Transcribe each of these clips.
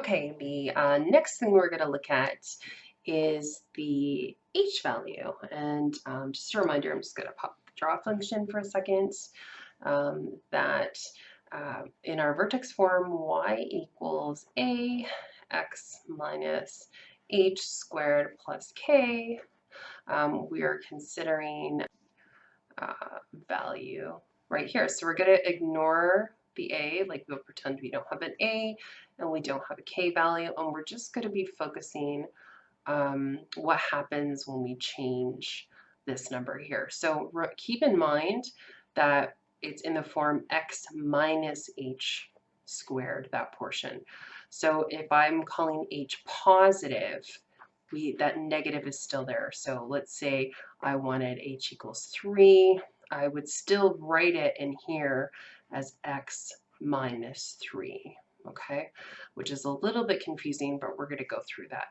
Okay, the next thing we're going to look at is the h value. And just a reminder, I'm just going to pop the draw function for a second, that in our vertex form, y equals a x minus h squared plus k. We are considering value right here. So we're going to ignore the a, like we'll pretend we don't have an a and we don't have a k value, and we're just going to be focusing what happens when we change this number here. So keep in mind that it's in the form x minus h squared, that portion. So if I'm calling h positive, that negative is still there. So let's say I wanted h equals 3. I would still write it in here as x minus 3, okay? Which is a little bit confusing, but we're going to go through that.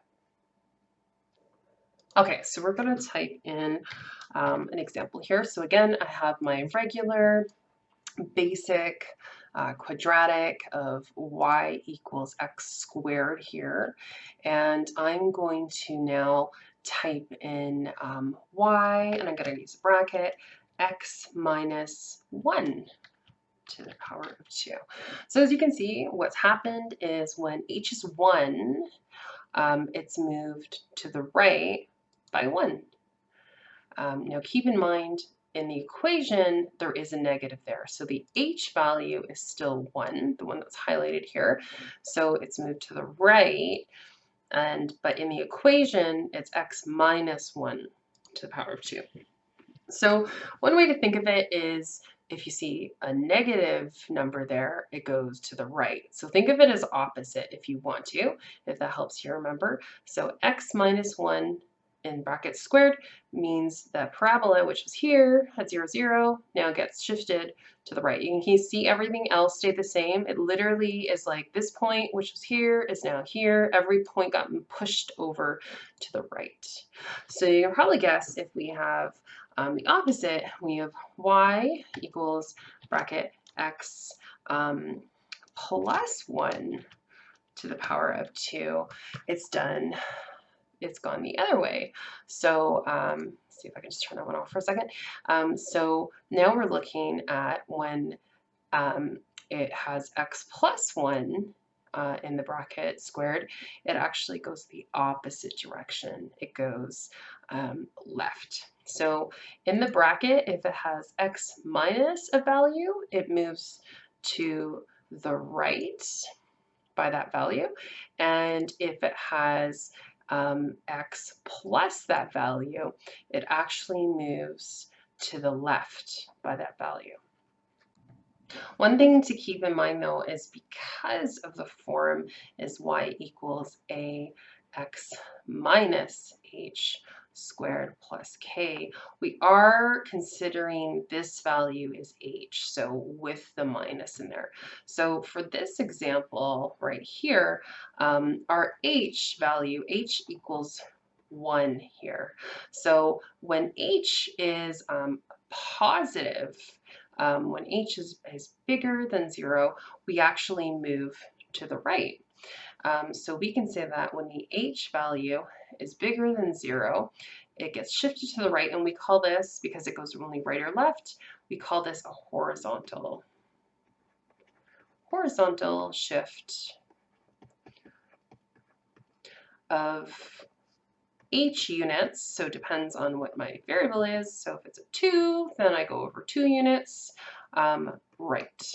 Okay, so we're going to type in an example here. So again, I have my regular basic quadratic of y equals x squared here, and I'm going to now type in y, and I'm going to use a bracket, x minus 1 to the power of 2. So as you can see, what's happened is when h is 1, it's moved to the right by 1. Now keep in mind, in the equation, there is a negative there. So the h value is still 1, the one that's highlighted here. So it's moved to the right, but in the equation, it's x minus 1 to the power of 2. So one way to think of it is if you see a negative number there, it goes to the right. So think of it as opposite if you want to, if that helps you remember. So x minus 1 in brackets squared means that parabola, which was here at 0, 0, now gets shifted to the right. You can see everything else stayed the same. It literally is like this point, which was here, is now here. Every point got pushed over to the right. So you can probably guess if we have the opposite, we have y equals bracket x plus 1 to the power of 2. It's gone the other way. So let's see if I can just turn that one off for a second. So now we're looking at when it has x plus 1 in the bracket squared, it actually goes the opposite direction. It goes left. So in the bracket, if it has x minus a value, it moves to the right by that value. And if it has x plus that value, it actually moves to the left by that value. One thing to keep in mind though is because of the form is y equals a x minus h squared plus k, we are considering this value is h, so with the minus in there. So for this example right here, our h value, h equals 1 here. So when h is positive, when h is bigger than 0, we actually move to the right. So we can say that when the h value is bigger than 0, it gets shifted to the right, and we call this, because it goes only right or left, we call this a horizontal shift of h units. So it depends on what my variable is. So if it's a 2, then I go over 2 units right.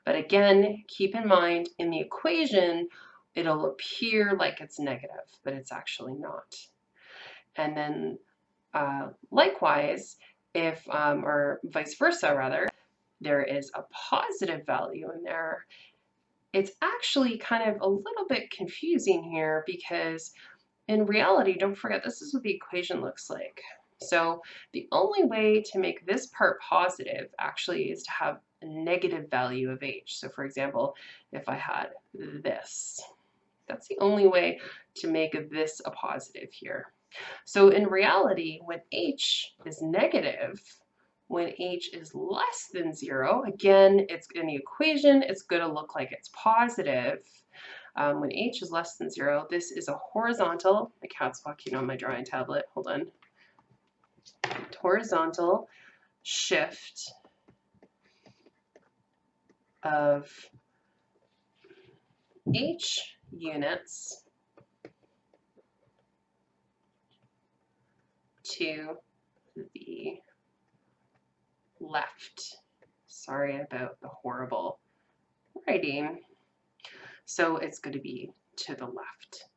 But again, keep in mind, in the equation, it'll appear like it's negative, but it's actually not. And then likewise, if, or vice versa rather, there is a positive value in there, it's actually kind of a little bit confusing here, because in reality, don't forget, this is what the equation looks like. So the only way to make this part positive actually is to have a negative value of h. So for example, if I had this, that's the only way to make this a positive here. So in reality, when h is negative, when h is less than 0, again, it's in the equation, it's going to look like it's positive. When h is less than 0, this is a horizontal, my cat's walking on my drawing tablet, hold on, horizontal shift of h units to the left. Sorry about the horrible writing. So it's going to be to the left.